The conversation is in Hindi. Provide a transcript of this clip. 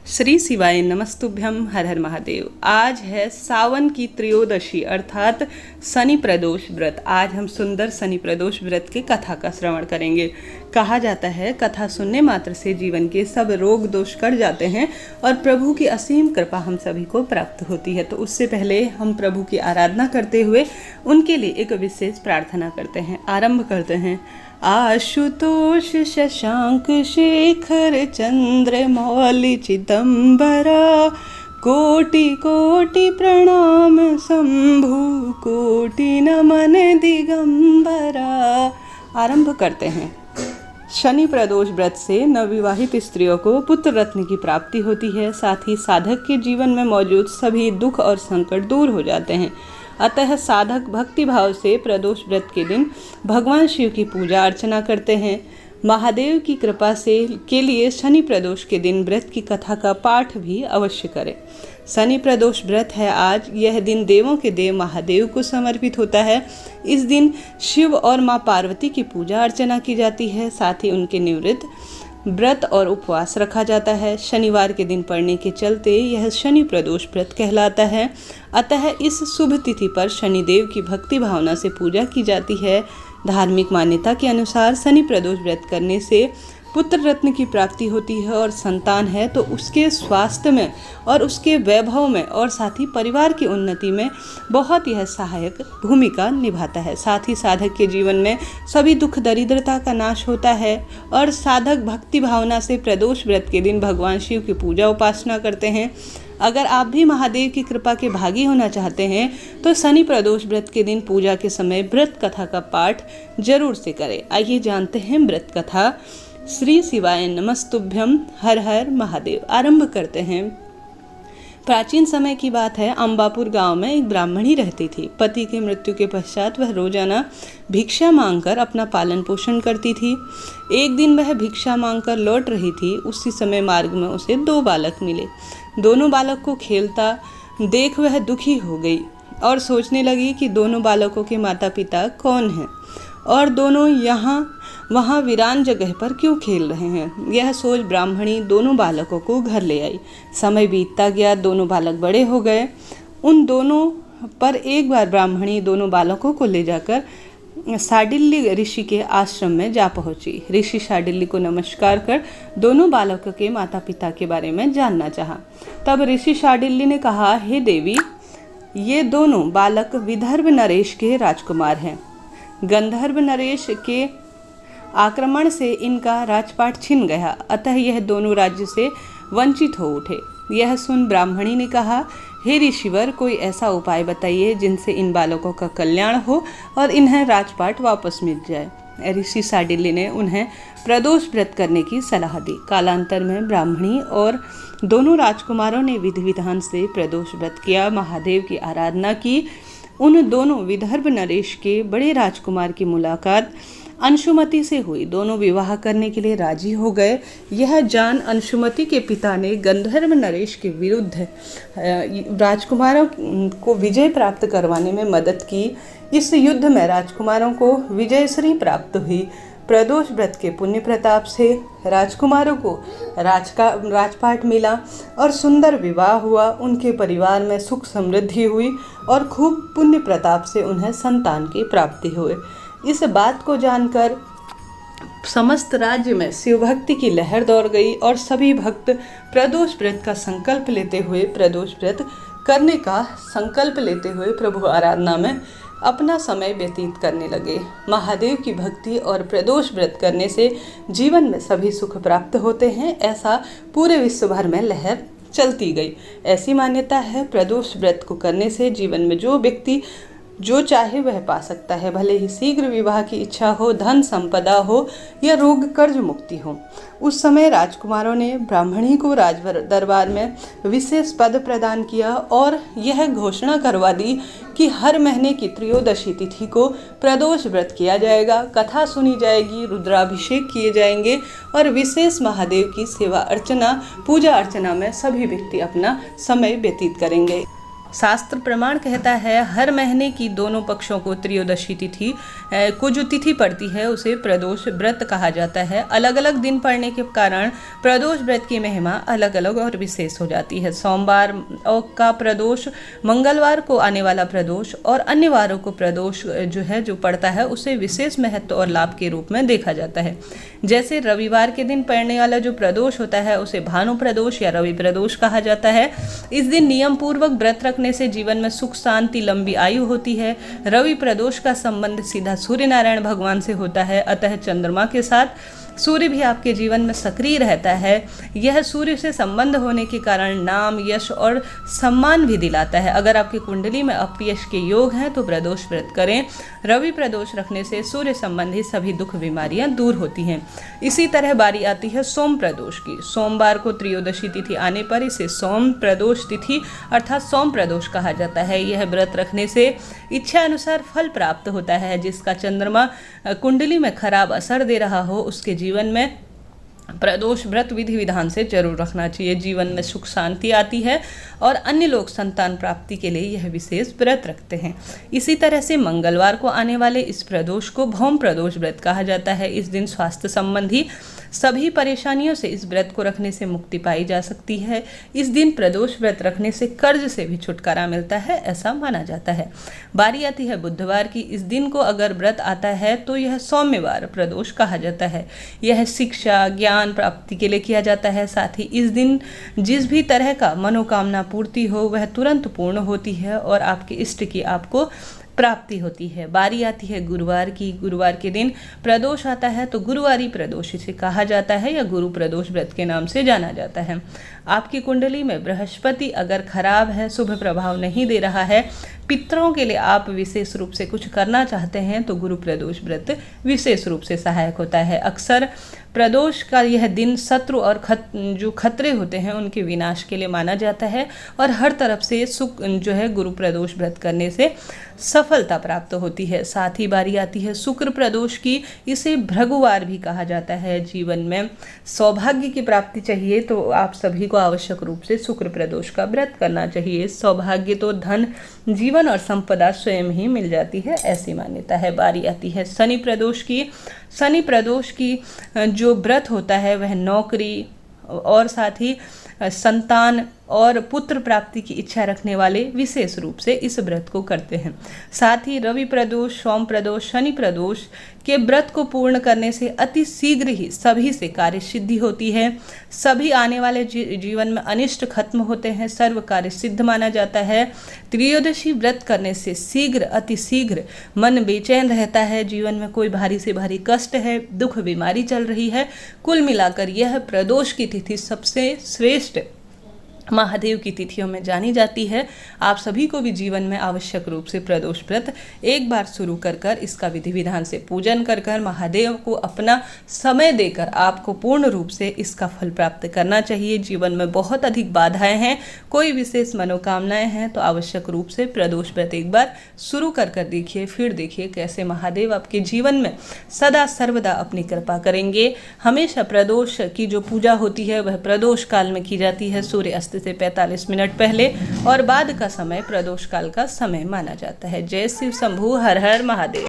श्री शिवाय नमस्तुभ्यम। हर हर महादेव। आज है सावन की त्रयोदशी अर्थात शनि प्रदोष व्रत। आज हम सुंदर शनि प्रदोष व्रत की कथा का श्रवण करेंगे। कहा जाता है कथा सुनने मात्र से जीवन के सब रोग दोष कट जाते हैं और प्रभु की असीम कृपा हम सभी को प्राप्त होती है। तो उससे पहले हम प्रभु की आराधना करते हुए उनके लिए एक विशेष प्रार्थना करते हैं। आरंभ करते हैं। आशुतोष शशांक शेखर चंद्र मौलि चिदंबरा कोटि कोटि प्रणाम शंभु कोटि नमन दिगंबरा। आरंभ करते हैं। शनि प्रदोष व्रत से नवविवाहित स्त्रियों को पुत्र रत्न की प्राप्ति होती है। साथ ही साधक के जीवन में मौजूद सभी दुख और संकट दूर हो जाते हैं। अतः साधक भक्ति भाव से प्रदोष व्रत के दिन भगवान शिव की पूजा अर्चना करते हैं। महादेव की कृपा से के लिए शनि प्रदोष के दिन व्रत की कथा का पाठ भी अवश्य करें। शनि प्रदोष व्रत है आज। यह दिन देवों के देव महादेव को समर्पित होता है। इस दिन शिव और माँ पार्वती की पूजा अर्चना की जाती है। साथ ही उनके निवृत्त व्रत और उपवास रखा जाता है। शनिवार के दिन पड़ने के चलते यह शनि प्रदोष व्रत कहलाता है। अतः इस शुभ तिथि पर शनिदेव की भक्ति भावना से पूजा की जाती है। धार्मिक मान्यता के अनुसार शनि प्रदोष व्रत करने से पुत्र रत्न की प्राप्ति होती है और संतान है तो उसके स्वास्थ्य में और उसके वैभव में और साथ ही परिवार की उन्नति में बहुत यह सहायक भूमिका निभाता है। साथ ही साधक के जीवन में सभी दुख दरिद्रता का नाश होता है और साधक भक्ति भावना से प्रदोष व्रत के दिन भगवान शिव की पूजा उपासना करते हैं। अगर आप भी महादेव की कृपा के भागी होना चाहते हैं तो शनि प्रदोष व्रत के दिन पूजा के समय व्रत कथा का पाठ जरूर से करें। आइए जानते हैं व्रत कथा। श्री शिवाय नमस्तुभ्यम। हर हर महादेव। आरंभ करते हैं। प्राचीन समय की बात है। अंबापुर गांव में एक ब्राह्मणी रहती थी। पति की मृत्यु के पश्चात वह रोजाना भिक्षा मांगकर अपना पालन पोषण करती थी। एक दिन वह भिक्षा मांगकर लौट रही थी। उसी समय मार्ग में उसे 2 बालक मिले। दोनों बालक को खेलता देख वह दुखी हो गई और सोचने लगी कि दोनों बालकों के माता पिता कौन हैं और दोनों वहाँ वीरान जगह पर क्यों खेल रहे हैं। यह सोच ब्राह्मणी दोनों बालकों को घर ले आई। समय बीतता गया। दोनों बालक बड़े हो गए। उन दोनों पर एक बार ब्राह्मणी दोनों बालकों को ले जाकर शाडिल्य ऋषि के आश्रम में जा पहुंची। ऋषि शाडिल्य को नमस्कार कर दोनों बालकों के माता पिता के बारे में जानना चाहा। तब ऋषि शाडिल्य ने कहा, हे देवी, ये दोनों बालक विदर्भ नरेश के राजकुमार हैं। गंधर्व नरेश के आक्रमण से इनका राजपाट छिन गया, अतः यह दोनों राज्य से वंचित हो उठे। यह सुन ब्राह्मणी ने कहा, हे ऋषिवर, कोई ऐसा उपाय बताइए जिनसे इन बालकों का कल्याण हो और इन्हें राजपाट वापस मिल जाए। ऋषि शाडिल्य ने उन्हें प्रदोष व्रत करने की सलाह दी। कालांतर में ब्राह्मणी और दोनों राजकुमारों ने विधि विधान से प्रदोष व्रत किया, महादेव की आराधना की। उन दोनों विदर्भ नरेश के बड़े राजकुमार की मुलाकात अंशुमति से हुई। दोनों विवाह करने के लिए राजी हो गए। यह जान अंशुमति के पिता ने गंधर्व नरेश के विरुद्ध राजकुमारों को विजय प्राप्त करवाने में मदद की। इस युद्ध में राजकुमारों को विजयश्री प्राप्त हुई। प्रदोष व्रत के पुण्य प्रताप से राजकुमारों को राजपाट मिला और सुंदर विवाह हुआ। उनके परिवार में सुख समृद्धि हुई और खूब पुण्य प्रताप से उन्हें संतान की प्राप्ति हुई। इस बात को जानकर समस्त राज्य में शिव भक्ति की लहर दौड़ गई और सभी भक्त प्रदोष व्रत का संकल्प लेते हुए प्रभु आराधना में अपना समय व्यतीत करने लगे। महादेव की भक्ति और प्रदोष व्रत करने से जीवन में सभी सुख प्राप्त होते हैं, ऐसा पूरे विश्व भर में लहर चलती गई। ऐसी मान्यता है प्रदोष व्रत को करने से जीवन में जो व्यक्ति जो चाहे वह पा सकता है, भले ही शीघ्र विवाह की इच्छा हो, धन संपदा हो या रोग कर्ज मुक्ति हो। उस समय राजकुमारों ने ब्राह्मणी को राज दरबार में विशेष पद प्रदान किया और यह घोषणा करवा दी कि हर महीने की त्रयोदशी तिथि को प्रदोष व्रत किया जाएगा, कथा सुनी जाएगी, रुद्राभिषेक किए जाएंगे और विशेष महादेव की सेवा अर्चना पूजा अर्चना में सभी व्यक्ति अपना समय व्यतीत करेंगे। शास्त्र प्रमाण कहता है हर महीने की दोनों पक्षों को त्रयोदशी तिथि को जो तिथि पड़ती है उसे प्रदोष व्रत कहा जाता है। अलग अलग दिन पड़ने के कारण प्रदोष व्रत की महिमा अलग अलग और विशेष हो जाती है। सोमवार का प्रदोष, मंगलवार को आने वाला प्रदोष और अन्य वारों को प्रदोष जो पड़ता है उसे विशेष महत्व और लाभ के रूप में देखा जाता है। जैसे रविवार के दिन पड़ने वाला जो प्रदोष होता है उसे भानु प्रदोष या रवि प्रदोष कहा जाता है। इस दिन नियम पूर्वक व्रत रखने से जीवन में सुख शांति लंबी आयु होती है। रवि प्रदोष का संबंध सीधा सूर्य नारायण भगवान से होता है, अतः चंद्रमा के साथ सूर्य भी आपके जीवन में सक्रिय रहता है। यह सूर्य से संबंध होने के कारण नाम, यश और सम्मान भी दिलाता है। अगर आपकी कुंडली में अपयश के योग हैं तो प्रदोष व्रत करें। रवि प्रदोष रखने से सूर्य संबंधी सभी दुख बीमारियां दूर होती हैं। इसी तरह बारी आती है सोम प्रदोष की। सोमवार को त्रयोदशी तिथि आने पर इसे सोम प्रदोष तिथि अर्थात सोम प्रदोष कहा जाता है। यह व्रत रखने से इच्छा अनुसार फल प्राप्त होता है। जिसका चंद्रमा कुंडली में खराब असर दे रहा हो उसके जीवन में प्रदोष व्रत विधि विधान से जरूर रखना चाहिए। जीवन में सुख शांति आती है और अन्य लोग संतान प्राप्ति के लिए यह विशेष व्रत रखते हैं। इसी तरह से मंगलवार को आने वाले इस प्रदोष को भौम प्रदोष व्रत कहा जाता है। इस दिन स्वास्थ्य संबंधी सभी परेशानियों से इस व्रत को रखने से मुक्ति पाई जा सकती है। इस दिन प्रदोष व्रत रखने से कर्ज से भी छुटकारा मिलता है, ऐसा माना जाता है। बारी आती है बुधवार की। इस दिन को अगर व्रत आता है तो यह सौम्यवार प्रदोष कहा जाता है। यह शिक्षा ज्ञान प्राप्ति के लिए किया जाता है। साथ ही इस दिन जिस भी तरह का मनोकामना पूर्ति हो वह तुरंत पूर्ण होती है और आपके इष्ट की आपको प्राप्ति होती है। बारी आती है गुरुवार की। गुरुवार के दिन प्रदोष आता है तो गुरुवारी प्रदोष इसे कहा जाता है या गुरु प्रदोष व्रत के नाम से जाना जाता है। आपकी कुंडली में बृहस्पति अगर खराब है, शुभ प्रभाव नहीं दे रहा है, पितरों के लिए आप विशेष रूप से कुछ करना चाहते हैं तो गुरु प्रदोष व्रत विशेष रूप से सहायक होता है। अक्सर प्रदोष का यह दिन शत्रु और जो खतरे होते हैं उनके विनाश के लिए माना जाता है और हर तरफ से सुख गुरु प्रदोष व्रत करने से सफलता प्राप्त होती है। साथ ही बारी आती है शुक्र प्रदोष की। इसे भृगुवार भी कहा जाता है। जीवन में सौभाग्य की प्राप्ति चाहिए तो आप सभी को आवश्यक रूप से शुक्र प्रदोष का व्रत करना चाहिए। सौभाग्य तो धन, जीवन और संपदा स्वयं ही मिल जाती है, ऐसी मान्यता है। बारी आती है शनि प्रदोष की। शनि प्रदोष की जो व्रत होता है वह नौकरी और साथ ही संतान और पुत्र प्राप्ति की इच्छा रखने वाले विशेष रूप से इस व्रत को करते हैं। साथ ही रवि प्रदोष, सोम प्रदोष, शनि प्रदोष के व्रत को पूर्ण करने से अति शीघ्र ही सभी से कार्य सिद्धि होती है। सभी आने वाले जीवन में अनिष्ट खत्म होते हैं, सर्व कार्य सिद्ध माना जाता है। त्रयोदशी व्रत करने से शीघ्र अति शीघ्र मन बेचैन रहता है। जीवन में कोई भारी से भारी कष्ट है, दुख बीमारी चल रही है, कुल मिलाकर यह प्रदोष की तिथि सबसे श्रेष्ठ महादेव की तिथियों में जानी जाती है। आप सभी को भी जीवन में आवश्यक रूप से प्रदोष व्रत एक बार शुरू कर इसका विधि विधान से पूजन कर महादेव को अपना समय देकर आपको पूर्ण रूप से इसका फल प्राप्त करना चाहिए। जीवन में बहुत अधिक बाधाएं हैं, कोई विशेष मनोकामनाएं हैं तो आवश्यक रूप से प्रदोष व्रत एक बार शुरू कर देखिए, फिर देखिए कैसे महादेव आपके जीवन में सदा सर्वदा अपनी कृपा करेंगे। हमेशा प्रदोष की जो पूजा होती है वह प्रदोष काल में की जाती है, सूर्यास्त से 45 मिनट पहले, और बाद का समय प्रदोष काल का समय माना जाता है। जय शिव शंभू, हर हर महादेव।